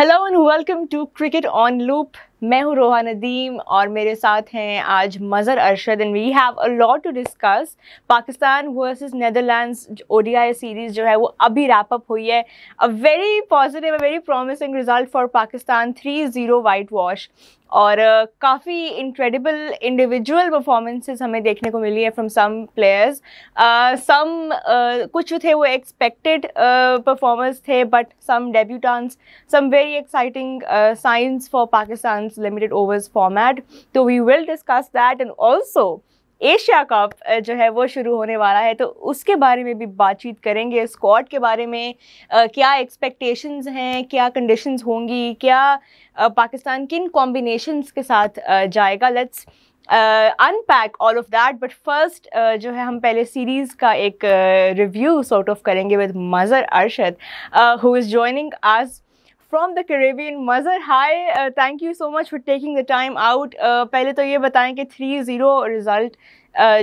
Hello and welcome to cricket on loop. मैं हूं रोहा नदीम और मेरे साथ हैं आज Mazhar Arshad and we have a lot to discuss. Pakistan versus Netherlands ODI series जो है वो अभी रैप अप हुई है। A very positive, a very promising result for Pakistan, 3-0 whitewash. और काफ़ी इनक्रेडिबल इंडिविजुअल परफॉर्मेंसेस हमें देखने को मिली है फ्रॉम सम प्लेयर्स। सम कुछ थे वो एक्सपेक्टेड परफॉर्मर्स थे, but some debutants, some very exciting signs for Pakistan's limited overs format. तो we will discuss that and also Asia cup जो है वो शुरू होने वाला है, तो उसके बारे में भी बातचीत करेंगे। स्क्वाड के बारे में क्या एक्सपेक्टेशंस हैं, क्या कंडीशंस होंगी, क्या पाकिस्तान किन कॉम्बिनेशंस के साथ जाएगा। Let's unpack all of that, but first जो है हम पहले सीरीज़ का एक रिव्यू सॉर्ट ऑफ करेंगे with Mazhar Arshad who is joining us from the Caribbean. Mazhar, hi, thank you so much for taking the time out. पहले तो ये बताएं कि 3-0 रिजल्ट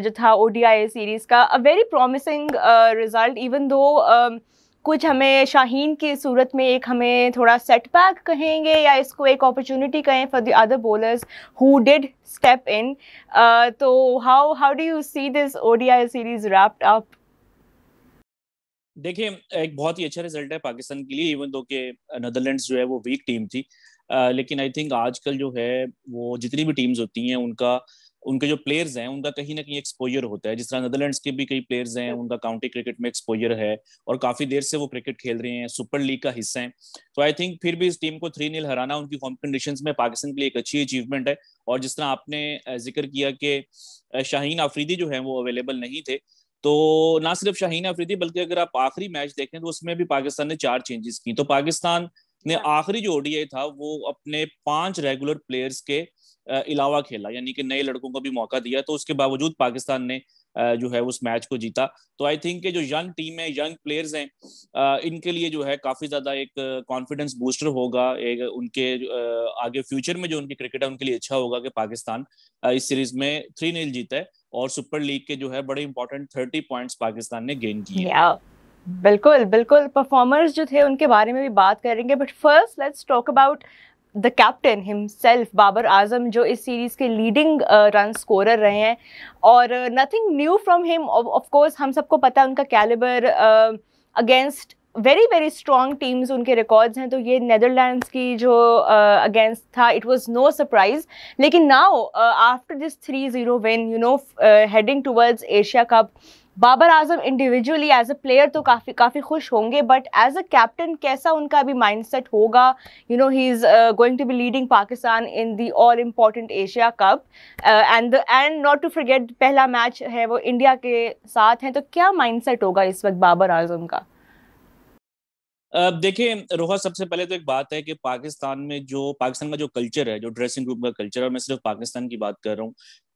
जो था ODI सीरीज़ का, अ very promising result, even though कुछ हमें शाहीन की सूरत में एक हमें थोड़ा सेटबैक कहेंगे या इसको एक अपॉर्चुनिटी कहें for the other bowlers who did step in. तो how do you see this ODI series wrapped up? देखिए, एक बहुत ही अच्छा रिजल्ट है पाकिस्तान के लिए, इवन दो कि नेदरलैंड्स जो है वो वीक टीम थी। लेकिन आई थिंक आजकल जो है वो जितनी भी टीम्स होती हैं उनके जो प्लेयर्स हैं उनका कहीं ना कहीं एक्सपोजर होता है। जिस तरह नेदरलैंड्स के भी कई प्लेयर्स हैं, उनका काउंटी क्रिकेट में एक्सपोजर है और काफी देर से वो क्रिकेट खेल रहे हैं, सुपर लीग का हिस्सा है। तो आई थिंक फिर भी इस टीम को 3-0 हराना उनकी होम कंडीशंस में पाकिस्तान के लिए एक अच्छी अचीवमेंट है। और जिस तरह आपने जिक्र किया कि शाहीन आफरीदी जो है वो अवेलेबल नहीं थे, तो ना सिर्फ शाहीन अफरीदी बल्कि अगर आप आखिरी मैच देखें तो उसमें भी पाकिस्तान ने 4 चेंजेस की। तो पाकिस्तान ने आखिरी जो ओडीआई था वो अपने 5 रेगुलर प्लेयर्स के अलावा खेला, यानी कि नए लड़कों को भी मौका दिया। तो उसके बावजूद पाकिस्तान ने जो है उस मैच को जीता। तो आई थिंक कि जो यंग टीम है, यंग प्लेयर्स हैं, इनके लिए जो है काफी ज्यादा एक कॉन्फिडेंस बूस्टर होगा। एक उनके आगे फ्यूचर में जो उनकी क्रिकेट है उनके लिए अच्छा होगा कि पाकिस्तान इस सीरीज में 3-0 जीता है और सुपर लीग के जो है बड़े इंपॉर्टेंट 30 पॉइंट्स पाकिस्तान ने गेन किए। बिल्कुल बिल्कुल, परफॉर्मर्स जो थे उनके बारे में भी बात करेंगे, but first let's talk about the captain himself, Babar Azam, जो इस सीरीज के लीडिंग रन स्कोरर रहे हैं। और nothing new from him, of course हम सबको पता है उनका calibre against very very strong teams उनके रिकॉर्ड्स हैं। तो ये नेदरलैंड्स की जो अगेंस्ट था, इट वाज नो सरप्राइज। लेकिन now after this 3-0 win, you know, heading towards Asia cup, Babar Azam individually as a player तो काफ़ी खुश होंगे, बट एज अ कैप्टन कैसा उनका भी माइंडसेट होगा? You know, he is going to be leading Pakistan in the all important Asia cup, and not to forget पहला match है वो इंडिया के साथ है। तो क्या माइंडसेट होगा इस वक्त बाबर आजम का? देखिए रोहा, सबसे पहले तो एक बात है कि पाकिस्तान का जो कल्चर है, जो ड्रेसिंग रूम का कल्चर है, और मैं सिर्फ पाकिस्तान की बात कर रहा हूँ,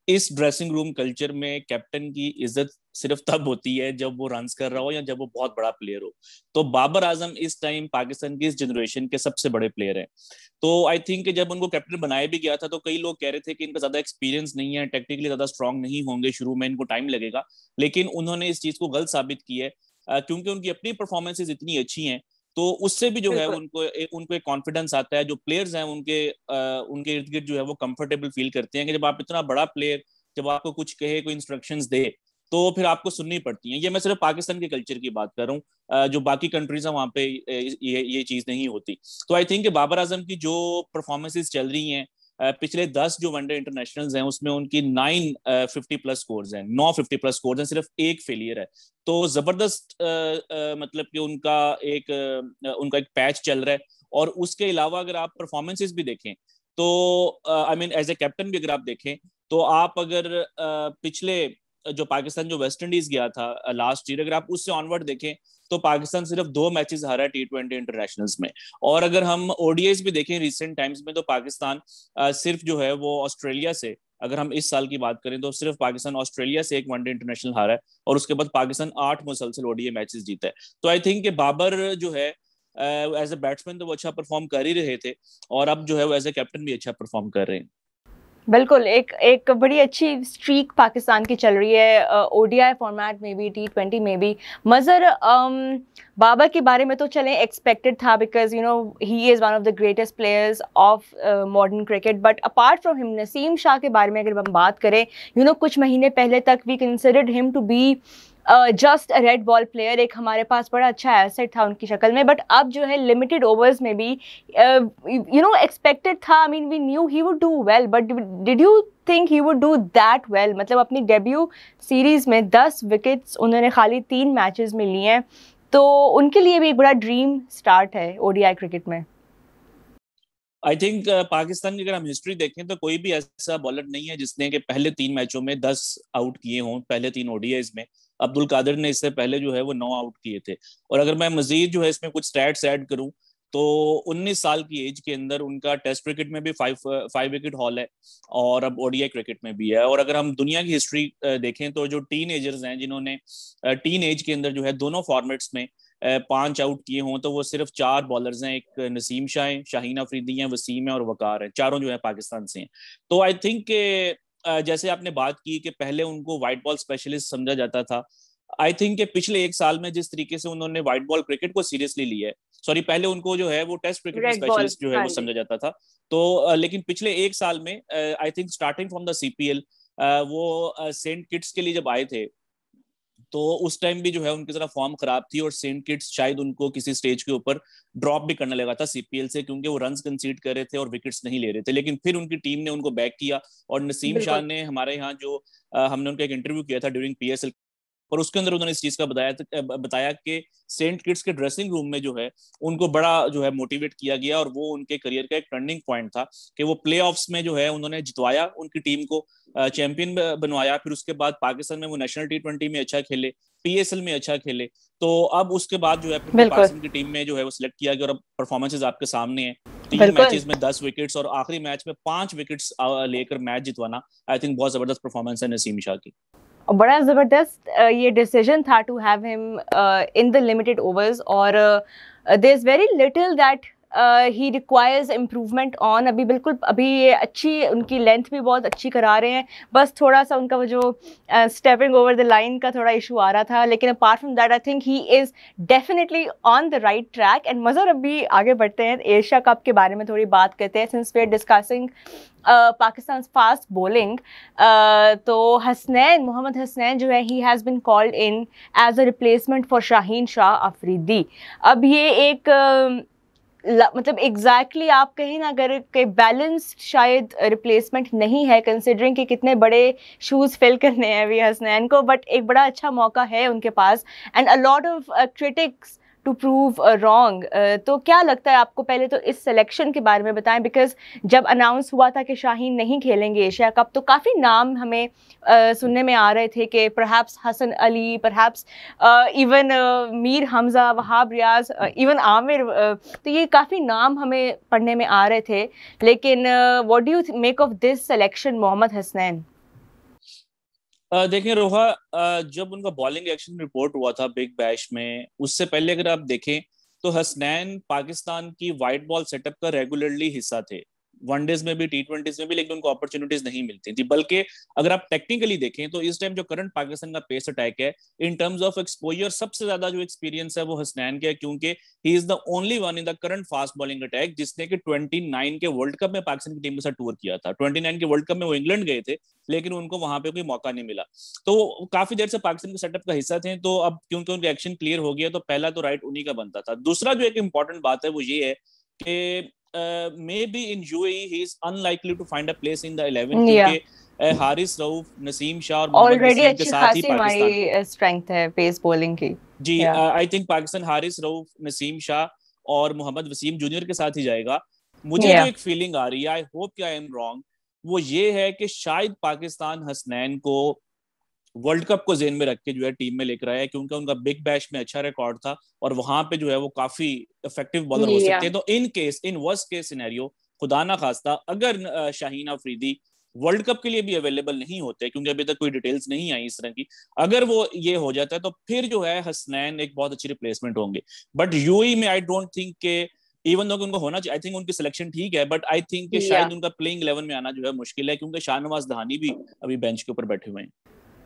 इस ड्रेसिंग रूम कल्चर में कैप्टन की इज्जत सिर्फ तब होती है जब वो रन्स कर रहा हो या जब वो बहुत बड़ा प्लेयर हो। तो बाबर आजम इस टाइम पाकिस्तान की इस जनरेशन के सबसे बड़े प्लेयर हैं। तो आई थिंक जब उनको कैप्टन बनाया भी गया था तो कई लोग कह रहे थे कि इनका ज्यादा एक्सपीरियंस नहीं है, टेक्निकली ज्यादा स्ट्रांग नहीं होंगे, शुरू में इनको टाइम लगेगा। लेकिन उन्होंने इस चीज को गलत साबित किया है, क्योंकि उनकी अपनी परफॉर्मेंसेज इतनी अच्छी हैं। तो उससे भी जो है उनको एक कॉन्फिडेंस आता है। जो प्लेयर्स हैं उनके इर्द गिर्द जो है वो कंफर्टेबल फील करते हैं कि जब आप इतना बड़ा प्लेयर जब आपको कुछ कहे, कोई इंस्ट्रक्शंस दे, तो फिर आपको सुननी पड़ती हैं। ये मैं सिर्फ पाकिस्तान के कल्चर की बात कर रहा हूँ, जो बाकी कंट्रीज है वहां पे ये चीज नहीं होती। तो आई थिंक बाबर आजम की जो परफॉर्मेंसेज चल रही हैं, पिछले 10 जो वनडे इंटरनेशनल्स हैं उसमें उनकी 950+ स्कोर्स हैं, 950+ स्कोर्स हैं, सिर्फ एक फेलियर है। तो जबरदस्त मतलब कि उनका एक पैच चल रहा है। और उसके अलावा अगर आप परफॉर्मेंसेस भी देखें तो I mean as a captain भी अगर आप देखें तो आप अगर पिछले जो पाकिस्तान जो वेस्ट इंडीज गया था लास्ट ईयर, अगर आप उससे ऑनवर्ड देखें तो पाकिस्तान सिर्फ 2 मैचेस हारा है T20 इंटरनेशनल्स में। और अगर हम ओडीआईज भी देखें रिसेंट टाइम्स में, तो पाकिस्तान सिर्फ जो है वो ऑस्ट्रेलिया से, अगर हम इस साल की बात करें तो सिर्फ पाकिस्तान ऑस्ट्रेलिया से एक वनडे इंटरनेशनल हारा है और उसके बाद पाकिस्तान 8 मुसलसल ओडीआई मैचेस जीता है। तो आई थिंक बाबर जो है एज ए बैट्समैन तो वो अच्छा परफॉर्म कर ही रहे थे और अब जो है वो एज ए कैप्टन भी अच्छा परफॉर्म कर रहे हैं। बिल्कुल, एक एक बड़ी अच्छी स्ट्रीक पाकिस्तान की चल रही है, ओडीआई फॉर्मेट में भी, टी20 में भी। मज़र बाबर के बारे में तो चलें एक्सपेक्टेड था, because you know he is one of the greatest players of modern cricket. But apart from him, Naseem Shah के बारे में अगर हम बात करें, यू नो कुछ महीने पहले तक we considered him to be just a red ball player, एक हमारे पास बड़ा अच्छा एसेट था उनकी शक्ल में। बट अब जो है लिमिटेड ओवर्स में भी यू नो एक्सपेक्टेड था, I mean we knew he would do well, but did you think he would do that well? मतलब अपनी डेब्यू सीरीज में 10 विकेट्स उन्होंने खाली 3 मैचेस में लिए हैं, तो उनके लिए भी एक बड़ा ड्रीम स्टार्ट है ओडीआई क्रिकेट में। आई थिंक पाकिस्तान की अगर हम हिस्ट्री देखें तो कोई भी ऐसा बॉलर नहीं है जिसने के पहले 3 मैचों में 10 आउट किए हों, पहले 3 ओडीआईज में। अब्दुल कादिर ने इससे पहले जो है वो 9 आउट किए थे। और अगर मैं मजीद जो है इसमें कुछ स्टैट्स ऐड करूं तो 19 साल की एज के अंदर उनका टेस्ट क्रिकेट में भी 5 विकेट हॉल है, और अब ओडीआई क्रिकेट में भी है। और अगर हम दुनिया की हिस्ट्री देखें तो जो टीन एजर्स हैं जिन्होंने टीन एज के अंदर जो है दोनों फॉर्मेट्स में 5 आउट किए हों, तो वो सिर्फ 4 बॉलर्स हैं। एक नसीम शाह है, शाहीन अफरीदी हैं, वसीम है और वकार है। चारों जो है पाकिस्तान से हैं। तो आई थिंक जैसे आपने बात की कि पहले उनको वाइट बॉल स्पेशलिस्ट समझा जाता था, आई थिंक कि पिछले 1 साल में जिस तरीके से उन्होंने व्हाइट बॉल क्रिकेट को सीरियसली लिया है, सॉरी पहले उनको जो है वो टेस्ट क्रिकेट में रेड बॉल, स्पेशलिस्ट जो है हाँ वो जी। समझा जाता था। तो लेकिन पिछले 1 साल में I think starting from the CPL वो सेंट किट्स के लिए जब आए थे तो उस टाइम भी जो है उनकी जरा फॉर्म खराब थी, और सेंट किट्स शायद उनको किसी स्टेज के ऊपर ड्रॉप भी करने लगा था सीपीएल से, क्योंकि वो रन्स कंसीड कर रहे थे और विकेट्स नहीं ले रहे थे। लेकिन फिर उनकी टीम ने उनको बैक किया, और नसीम शाह बिल्कुल ने हमारे यहाँ जो हमने उनका एक इंटरव्यू किया था ड्यूरिंग पीएसएल, और उसके अंदर उन्होंने इस चीज का बताया कि सेंट किट्स के ड्रेसिंग रूम में जो है उनको बड़ा जो है मोटिवेट किया गया, और वो उनके करियर का एक टर्निंग पॉइंट था कि वो प्लेऑफ्स में जो है उन्होंने जितवाया उनकी टीम को, चैंपियन बनवाया। फिर उसके बाद पाकिस्तान में वो नेशनल टी20 में अच्छा खेले, पीएसएल में अच्छा खेले। तो अब उसके बाद जो है फिर बिल्कुल पाकिस्तान की टीम में जो है वो सिलेक्ट किया गया, और अब परफॉर्मेंसेज आपके सामने है। तीन बिल्कुल। मैचेस में 10 विकेट्स और आखिरी मैच में 5 विकेट्स लेकर मैच जितवाना, आई थिंक बहुत जबरदस्त परफॉर्मेंस है नसीम शाह की। और बड़ा ज़बरदस्त ये डिसीजन था to have him in the limited overs, और there is very little that he requires improvement on. अभी बिल्कुल अभी ये अच्छी उनकी लेंथ भी बहुत अच्छी करा रहे हैं, बस थोड़ा सा उनका वो जो स्टेपिंग ओवर द लाइन का थोड़ा इशू आ रहा था। लेकिन apart from that I think he is definitely on the right track. And Mazhar अभी आगे बढ़ते हैं, एशिया कप के बारे में थोड़ी बात करते हैं, since we are discussing Pakistan fast bowling. तो हसनैन, मोहम्मद हसनैन जो है, he has been called in as a replacement for Shaheen Shah Afridi. अब ये एक मतलब एग्जैक्टली आप कहें ना, अगर के बैलेंस्ड शायद रिप्लेसमेंट नहीं है, कंसिडरिंग कि कितने बड़े शूज़ फिल करने हैं अभी हसनैन को, बट एक बड़ा अच्छा मौका है उनके पास, and a lot of critics to prove wrong. तो क्या लगता है आपको? पहले तो इस सिलेक्शन के बारे में बताएं, बिकॉज जब अनाउंस हुआ था कि शाहीन नहीं खेलेंगे एशिया कप, तो काफ़ी नाम हमें सुनने में आ रहे थे कि perhaps Hasan Ali, perhaps even Mir Hamza, Wahab Riaz, even Amir, तो ये काफ़ी नाम हमें पढ़ने में आ रहे थे। लेकिन what do you make of this selection Mohammad Hasnain? देखें रोहा, जब उनका बॉलिंग एक्शन रिपोर्ट हुआ था बिग बैश में, उससे पहले अगर आप देखें तो हसनैन पाकिस्तान की वाइट बॉल सेटअप का रेगुलरली हिस्सा थे, वनडेज में भी टी20 में भी, लेकिन उनको अपॉर्चुनिटीज नहीं मिलती थी। बल्कि अगर आप टेक्निकली देखें तो इस टाइम जो करंट पाकिस्तान का पेस अटैक है, इन टर्म्स ऑफ एक्सपोजर सबसे ज्यादा जो एक्सपीरियंस है वो हसनैन के है, क्योंकि he is the only one in the current fast bowling attack जिसने कि 29 के वर्ल्ड कप में पाकिस्तान की टीम के साथ टूर किया था। 29 के वर्ल्ड कप में वो इंग्लैंड गए थे, लेकिन उनको वहां पे कोई मौका नहीं मिला। तो काफी देर से पाकिस्तान के सेटअप का हिस्सा थे। तो अब क्योंकि उनका एक्शन क्लियर हो गया, तो पहला तो राइट उन्हीं का बनता था। दूसरा जो एक इंपॉर्टेंट बात है वो ये है कि maybe in UAE he is unlikely to find a place in the 11, या क्योंकि हारिस रऊफ, नसीम शाह और मोहम्मद ऑलरेडी वसीम के अच्छी साथ ही खासी पाकिस्तान। हमारी स्ट्रेंथ है पेस बॉलिंग की। जी, या आई थिंक पाकिस्तान हारिस रऊफ, नसीम शाह और मोहम्मद वसीम जूनियर के साथ ही जाएगा। मुझे जो या एक फीलिंग आ रही है, आई होप कि आई एम रॉन्ग, वो ये है कि शायद पाकिस्तान हसनैन को वर्ल्ड कप को जेन में रख के जो है टीम में लेकर आया है, क्योंकि उनका बिग बैश में अच्छा रिकॉर्ड था, और वहां पे जो है वो काफी इफेक्टिव बॉलर हो या सकते हैं। तो इन वर्स्ट केस सिनेरियो, खुदा ना खास्ता अगर शाहीन अफरीदी वर्ल्ड कप के लिए भी अवेलेबल नहीं होते, क्योंकि अभी तक कोई डिटेल्स नहीं आई इस तरह की, अगर वो ये हो जाता है तो फिर जो है हसनैन एक बहुत अच्छी रिप्लेसमेंट होंगे। बट यूएई में आई डोंट थिंक के इवन दो कि उनको होना चाहिए, आई थिंक उनकी सिलेक्शन ठीक है, बट आई थिंक कि शायद उनका प्लेइंग 11 में आना जो है मुश्किल है, क्योंकि शाहनवाज दहानी भी अभी बेंच के ऊपर बैठे हुए हैं।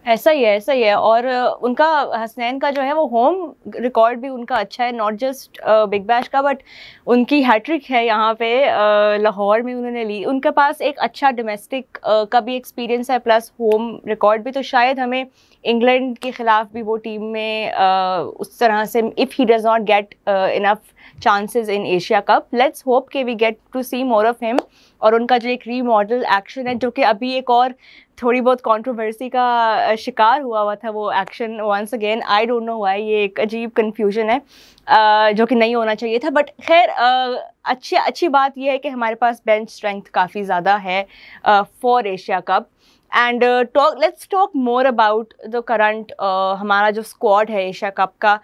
ऐसा ही है, ऐसा ही है। और उनका हसनैन का जो है वो होम रिकॉर्ड भी उनका अच्छा है, नॉट जस्ट बिग बैश का, बट उनकी हैट्रिक है यहाँ पे लाहौर में उन्होंने ली। उनके पास एक अच्छा डोमेस्टिक का भी एक्सपीरियंस है, प्लस होम रिकॉर्ड भी। तो शायद हमें इंग्लैंड के खिलाफ भी वो टीम में उस तरह से, if he does not get enough chances in Asia cup, let's hope कि we get to see more of him. और उनका जो एक रीमॉडल एक्शन है, जो कि अभी एक और थोड़ी बहुत कंट्रोवर्सी का शिकार हुआ था वो action, once again I don't know why, ये एक अजीब कंफ्यूजन है जो कि नहीं होना चाहिए था। बट खैर अच्छी बात ये है कि हमारे पास बेंच स्ट्रेंथ काफ़ी ज़्यादा है for Asia cup. And let's talk more about the current, हमारा जो स्क्वाड है एशिया कप का।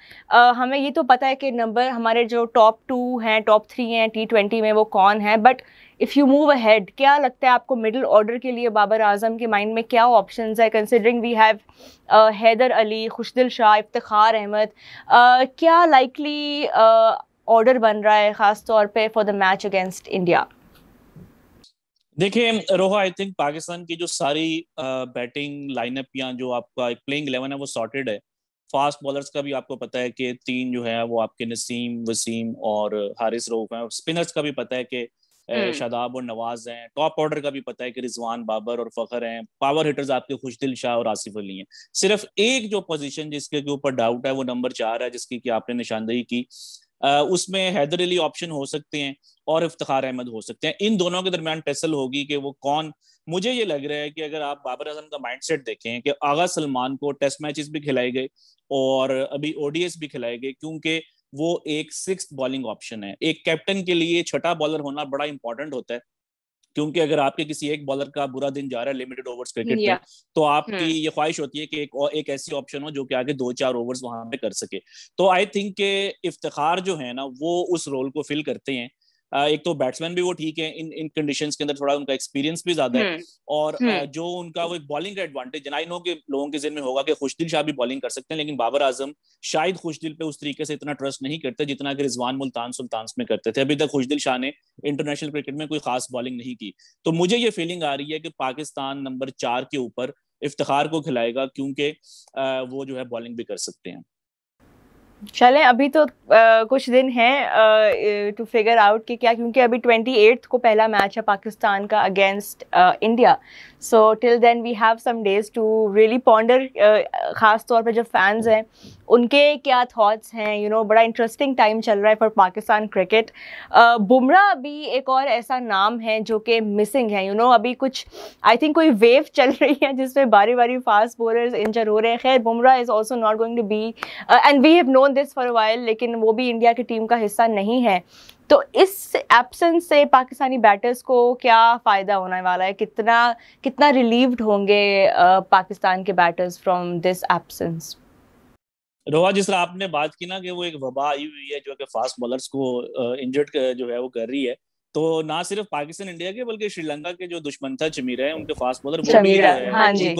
हमें ये तो पता है कि नंबर हमारे जो टॉप 2 हैं, टॉप 3 हैं T20 में, वो कौन है। But if you move ahead, क्या लगता है आपको मिडिल ऑर्डर के लिए बाबर आजम के माइंड में क्या ऑप्शंस है, considering we have Haider Ali, Khushdil Shah, Iftikhar Ahmed, क्या लाइकली ऑर्डर बन रहा है ख़ास तौर पे for the match against India? देखिए रोहा, आई थिंक पाकिस्तान की जो सारी बैटिंग लाइनअप या जो आपका एक प्लेइंग 11 है वो सॉर्टेड है। फास्ट बॉलर्स का भी आपको पता है कि 3 जो है वो आपके नसीम, वसीम और हारिस रऊफ हैं। स्पिनर्स का भी पता है कि शादाब और नवाज हैं। टॉप ऑर्डर का भी पता है कि रिजवान, बाबर और फखर हैं। पावर हिटर्स आपके खुशदिल शाह और आसिफ अली हैं। सिर्फ एक जो पोजीशन जिसके ऊपर डाउट है वो नंबर 4 है, जिसकी कि आपने निशानदेही की। उसमें हैदर अली ऑप्शन हो सकते हैं और इफ्तिखार अहमद हो सकते हैं। इन दोनों के दरमियान टेसल होगी कि वो कौन। मुझे ये लग रहा है कि अगर आप बाबर आजम का माइंडसेट देखें कि आगा सलमान को टेस्ट मैचेस भी खिलाए गए और अभी ओडीएस भी खिलाए गए, क्योंकि वो एक 6th बॉलिंग ऑप्शन है। एक कैप्टन के लिए छठा बॉलर होना बड़ा इंपॉर्टेंट होता है, क्योंकि अगर आपके किसी एक बॉलर का बुरा दिन जा रहा है लिमिटेड ओवर्स क्रिकेट में, तो आपकी ये ख्वाहिश होती है कि एक ऐसी ऑप्शन हो जो कि आगे 2-4 ओवर्स वहां पे कर सके। तो आई थिंक के इफ्तिखार जो है ना वो उस रोल को फिल करते हैं। एक तो बैट्समैन भी वो ठीक है, इन कंडीशंस के अंदर थोड़ा उनका एक्सपीरियंस भी ज्यादा है। और जो उनका वो एक बॉलिंग का एडवांटेज, आई नो कि लोगों के जिन में होगा कि खुशदिल शाह भी बॉलिंग कर सकते हैं, लेकिन बाबर आजम शायद खुशदिल पे उस तरीके से इतना ट्रस्ट नहीं करते जितना कि रिजवान मुल्तान सुल्तान में करते थे। अभी तक खुशदिल शाह ने इंटरनेशनल क्रिकेट में कोई खास बॉलिंग नहीं की। तो मुझे ये फीलिंग आ रही है कि पाकिस्तान नंबर 4 के ऊपर इफ्तिखार को खिलाएगा, क्योंकि वो जो है बॉलिंग भी कर सकते हैं। चलें, अभी तो कुछ दिन हैं टू फिगर आउट कि क्या, क्योंकि अभी 28 को पहला मैच है पाकिस्तान का against India. So till then we have some days to really ponder, ख़ास तौर पे जो फैंस हैं उनके क्या थॉट्स हैं। बड़ा इंटरेस्टिंग टाइम चल रहा है फॉर पाकिस्तान क्रिकेट। बुमराह भी एक और ऐसा नाम है जो कि मिसिंग है। अभी कुछ आई थिंक कोई वेव चल रही है जिसमें बारी बारी फास्ट बॉलर्स इंजर हो रहे हैं। खैर, Bumrah is also not going to be, and we have known this for a while, लेकिन वो भी इंडिया की टीम का हिस्सा नहीं है। तो इस एब्सेंस से पाकिस्तानी बैटर्स को क्या फ़ायदा होने वाला है? कितना रिलीव्ड होंगे पाकिस्तान के बैटर्स फ्रॉम दिस एब्सेंस? रोहा, जिस तरह आपने बात की ना कि वो एक वबा आई हुई है जो कि फास्ट बॉलर्स को इंजर्ड जो है वो कर रही है, तो ना सिर्फ पाकिस्तान इंडिया के बल्कि श्रीलंका के जो दुश्मन था चमीरा है, उनके फास्ट बॉलर वो भी जो है हाँ जी,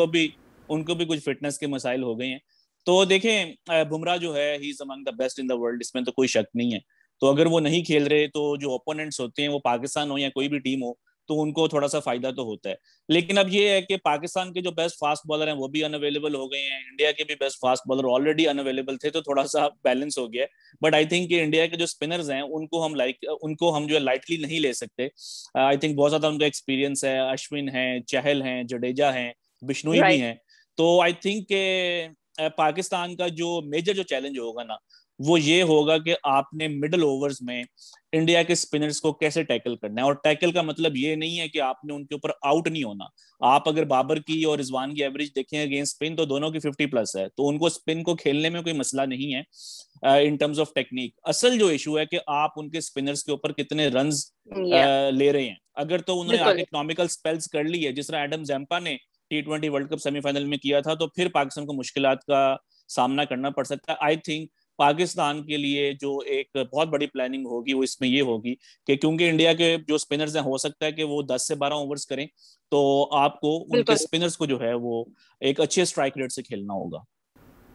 उनको भी कुछ फिटनेस के मसाइल हो गए हैं। तो देखें, बुमराह जो है he is among the best in the world, इसमें तो कोई शक नहीं है। तो अगर वो नहीं खेल रहे तो जो ओपोनेंट्स होते हैं, वो पाकिस्तान हो या कोई भी टीम हो, तो उनको थोड़ा सा फायदा तो होता है। लेकिन अब ये है कि पाकिस्तान के जो बेस्ट फास्ट बॉलर हैं वो भी अनअवेलेबल हो गए हैं, इंडिया के भी best fast bowler already unavailable थे, तो थोड़ा सा बैलेंस हो गया है। बट आई थिंक कि इंडिया के जो स्पिनर्स हैं उनको हम जो है लाइटली नहीं ले सकते। आई थिंक बहुत ज्यादा उनका एक्सपीरियंस है। अश्विन है, चहल हैं, जडेजा हैं, बिश्नोई भी हैं। तो आई थिंक के पाकिस्तान का जो मेजर जो चैलेंज होगा ना, वो ये होगा कि आपने मिडिल ओवर्स में इंडिया के स्पिनर्स को कैसे टैकल करना है। और टैकल का मतलब ये नहीं है कि आपने उनके ऊपर आउट नहीं होना। आप अगर बाबर की और रिजवान की एवरेज देखें अगेंस्ट स्पिन, तो दोनों की 50+ है, तो उनको स्पिन को खेलने में कोई मसला नहीं है इन टर्म्स ऑफ टेक्निक। असल जो इशू है कि आप उनके स्पिनर्स के ऊपर कितने रन्स ले रहे हैं। अगर तो उन्होंने आगे इकोनॉमिकल स्पेल्स कर ली है, जिस तरह एडम जैम्पा ने T20 वर्ल्ड कप सेमीफाइनल में किया था, तो फिर पाकिस्तान को मुश्किलात का सामना करना पड़ सकता है। आई थिंक पाकिस्तान के लिए जो एक बहुत बड़ी प्लानिंग होगी वो इसमें ये होगी कि क्योंकि इंडिया के जो स्पिनर्स हैं हो सकता है कि वो 10 से 12 ओवर्स करें, तो आपको उनके स्पिनर्स को जो है वो एक अच्छे स्ट्राइक रेट से खेलना होगा।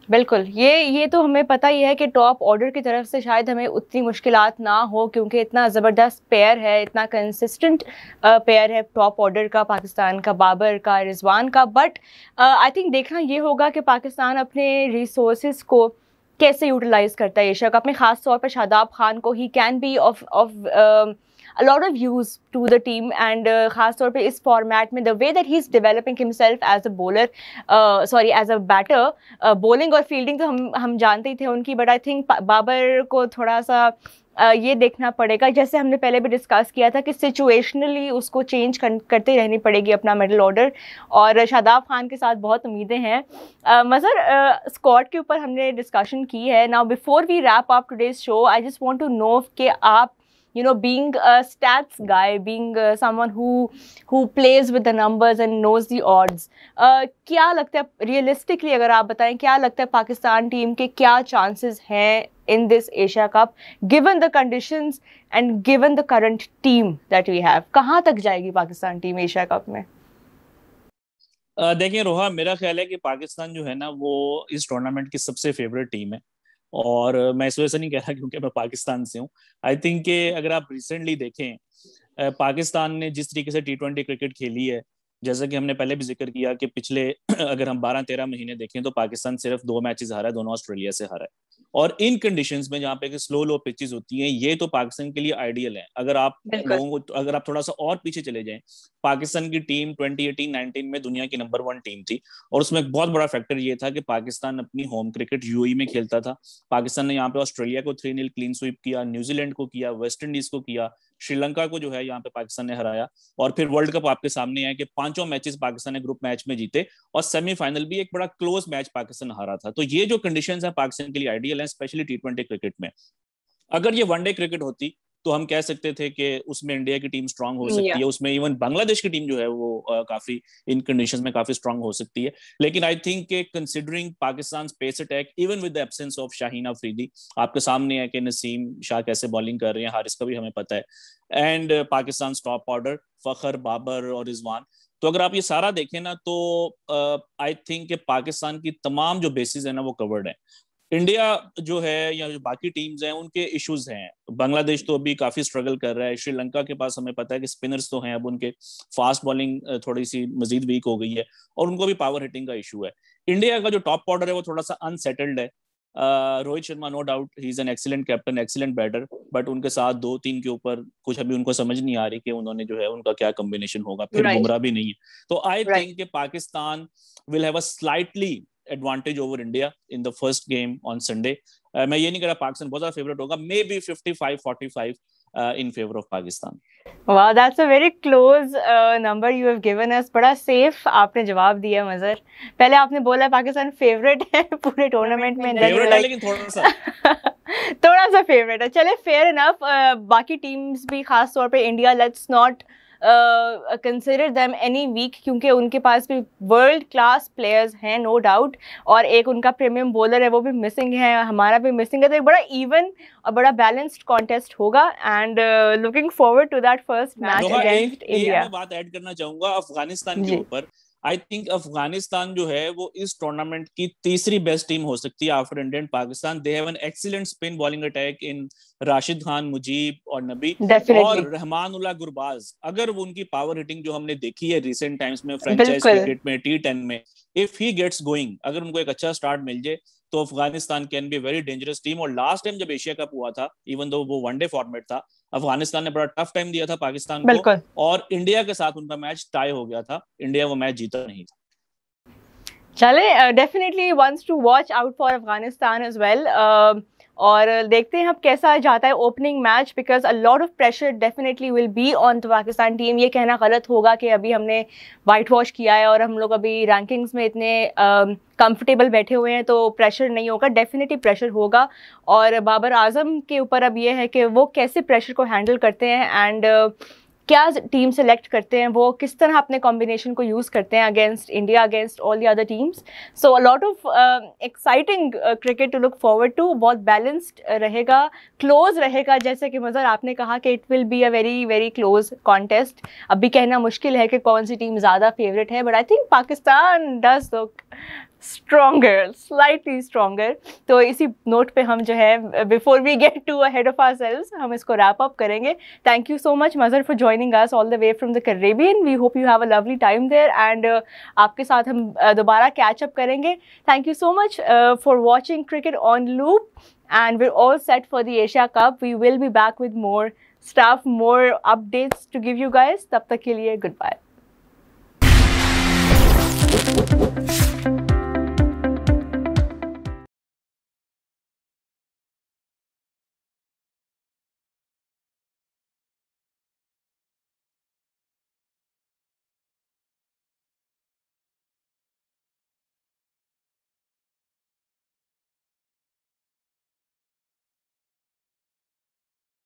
बिल्कुल, ये तो हमें पता ही है कि टॉप ऑर्डर की तरफ से शायद हमें उतनी मुश्किलात ना हो, क्योंकि इतना ज़बरदस्त पेयर है, इतना कंसिस्टेंट पेयर है टॉप ऑर्डर का, पाकिस्तान का, बाबर का, रिजवान का। बट आई थिंक देखना ये होगा कि पाकिस्तान अपने रिसोर्सेज को कैसे यूटिलाइज करता है एशिया कप में, खास तौर पर शादाब खान को। He can be of a lot of use to the team, and खास तौर पे इस फॉर्मेट में the way that he's developing himself as a bowler, sorry as a batter, bowling और fielding तो हम जानते ही थे उनकी, but I think बाबर को थोड़ा सा ये देखना पड़ेगा, जैसे हमने पहले भी डिस्कस किया था कि सिचुएशनली उसको चेंज करते रहनी पड़ेगी अपना मिडल ऑर्डर, और शादाब खान के साथ बहुत उम्मीदें हैं। मज़र, स्क्वाड के ऊपर हमने डिस्कशन की है। Now before we wrap up today's show, I just want to know कि आप, you know, being a stats guy, being someone who plays with the numbers and knows the odds, क्या लगता है realistically, अगर आप बताएं क्या लगता है पाकिस्तान टीम के क्या chances हैं in this Asia Cup given the conditions and given the current team that we have? कहाँ तक जाएगी पाकिस्तान टीम एशिया कप में? देखिए रोहा, मेरा ख्याल है कि पाकिस्तान जो है ना वो इस टूर्नामेंट की सबसे फेवरेट टीम है। और मैं इस वजह से नहीं कह रहा क्योंकि मैं पाकिस्तान से हूँ। आई थिंक कि अगर आप रिसेंटली देखें, पाकिस्तान ने जिस तरीके से T20 क्रिकेट खेली है, जैसा कि हमने पहले भी जिक्र किया कि पिछले अगर हम 12-13 महीने देखें तो पाकिस्तान सिर्फ 2 मैचेस हारा है, दोनों ऑस्ट्रेलिया से हारा है। और इन कंडीशंस में जहाँ पे स्लो लो पिचेस होती हैं, ये तो पाकिस्तान के लिए आइडियल है। अगर आप लोगों को, अगर आप थोड़ा सा और पीछे चले जाएं, पाकिस्तान की टीम 2018-19 में दुनिया की नंबर 1 टीम थी, और उसमें एक बहुत बड़ा फैक्टर ये था कि पाकिस्तान अपनी होम क्रिकेट यूएई में खेलता था। पाकिस्तान ने यहाँ पे ऑस्ट्रेलिया को 3-0 क्लीन स्वीप किया, न्यूजीलैंड को किया, वेस्ट इंडीज को किया, श्रीलंका को जो है यहाँ पे पाकिस्तान ने हराया, और फिर वर्ल्ड कप आपके सामने है कि 5 मैचेस पाकिस्तान ने ग्रुप मैच में जीते, और सेमीफाइनल भी एक बड़ा क्लोज मैच पाकिस्तान हारा था। तो ये जो कंडीशंस है पाकिस्तान के लिए आइडियल है, स्पेशली T20 क्रिकेट में। अगर ये वनडे क्रिकेट होती तो हम कह सकते थे कि उसमें इंडिया की टीम स्ट्रांग हो सकती है, उसमें इवन बांग्लादेश की टीम जो है वो काफी इन कंडीशंस में काफी स्ट्रांग हो सकती है। लेकिन आई थिंक कि considering Pakistan pace attack, even with the absence of Shaheen Afridi, आपके सामने है कि नसीम शाह कैसे बॉलिंग कर रहे हैं, हारिस का भी हमें पता है, एंड पाकिस्तान टॉप ऑर्डर फखर, बाबर और रिजवान, तो अगर आप ये सारा देखें ना तो आई थिंक कि पाकिस्तान की तमाम जो बेसिस है ना वो कवर्ड है। इंडिया जो है या जो बाकी टीम्स हैं उनके इश्यूज हैं। बांग्लादेश तो अभी काफी स्ट्रगल कर रहा है, श्रीलंका के पास हमें पता है कि स्पिनर्स तो हैं, अब उनके फास्ट बॉलिंग थोड़ी सी मजीद वीक हो गई है, और उनको भी पावर हिटिंग का इशू है। इंडिया का जो टॉप ऑर्डर है वो थोड़ा सा अनसेटल्ड है। Rohit Sharma no doubt he is an excellent captain, excellent batter, but उनके साथ 2-3 के ऊपर कुछ अभी उनको समझ नहीं आ रही कि उन्होंने जो है उनका क्या कॉम्बिनेशन होगा। फिर बुमराह भी नहीं है, तो आई थिंक कि Pakistan will have a slightly advantage over India in the first game on Sunday. मैं ये नहीं कह रहा पाकिस्तान बहुत ज्यादा फेवरेट होगा, may be 55-45 in favor of Pakistan. Wow, that's a very close number you have given us. बड़ा सेफ आपने जवाब दिया मजर। पहले आपने बोला पाकिस्तान फेवरेट है पूरे टूर्नामेंट में, फेवरेट है लेकिन थोड़ा सा फेवरेट है। चले, फेयर इनफ। बाकी टीम्स भी, खास तौर पे India, let's not consider them any weak, क्योंकि उनके पास भी वर्ल्ड क्लास प्लेयर्स हैं नो डाउट, और एक उनका प्रीमियम बॉलर है वो भी मिसिंग है, हमारा भी मिसिंग है। तो एक बड़ा इवन और बड़ा बैलेंस्ड कॉन्टेस्ट होगा, and looking forward to that first match against India. मैं बात ऐड करना चाहूंगा अफगानिस्तान के ऊपर। आई थिंक अफगानिस्तान जो है वो इस टूर्नामेंट की तीसरी बेस्ट टीम हो सकती है after India and Pakistan. They have an excellent spin bowling attack in Rashid Khan, Mujeeb और नबी और रहमानुल्लाह गुरबाज। अगर वो उनकी पावर हिटिंग जो हमने देखी है रिसेंट टाइम्स में फ्रेंचाइज क्रिकेट में, T10 में, इफ ही गेट्स गोइंग, अगर उनको एक अच्छा स्टार्ट मिल जाए तो Afghanistan can be very dangerous team. और लास्ट टाइम जब एशिया कप हुआ था, इवन दो वो वनडे फॉर्मेट था, अफगानिस्तान ने बड़ा टफ टाइम दिया था पाकिस्तान को, और इंडिया के साथ उनका मैच टाई हो गया था, इंडिया वो मैच जीता नहीं था। चले, definitely ones to watch out for Afghanistan as well, और देखते हैं अब कैसा जाता है opening match, because a lot of pressure definitely will be on the Pakistan team. ये कहना गलत होगा कि अभी हमने वाइट वॉश किया है और हम लोग अभी रैंकिंग्स में इतने कंफर्टेबल बैठे हुए हैं तो प्रेशर नहीं होगा, डेफिनेटली प्रेशर होगा। और बाबर आजम के ऊपर अब ये है कि वो कैसे प्रेशर को हैंडल करते हैं, एंड क्या टीम सेलेक्ट करते हैं, वो किस तरह अपने कॉम्बिनेशन को यूज़ करते हैं against India, against all the other teams. So a lot of exciting cricket to look forward to. बहुत बैलेंस्ड रहेगा, क्लोज रहेगा, जैसे कि मज़र आपने कहा कि it will be a very very close contest. अभी कहना मुश्किल है कि कौन सी टीम ज़्यादा फेवरेट है, but I think Pakistan does look stronger, slightly stronger. तो इसी नोट पे हम जो है before we get to ahead of ourselves हम इसको रैप अप करेंगे। Thank you so much Mazhar for joining us all the way from the Caribbean. We hope you have a lovely time there and आपके साथ हम दोबारा catch up करेंगे। Thank you so much for watching cricket on loop and we're all set for the Asia Cup. We will be back with more stuff, more updates to give you guys. तब तक के लिए goodbye.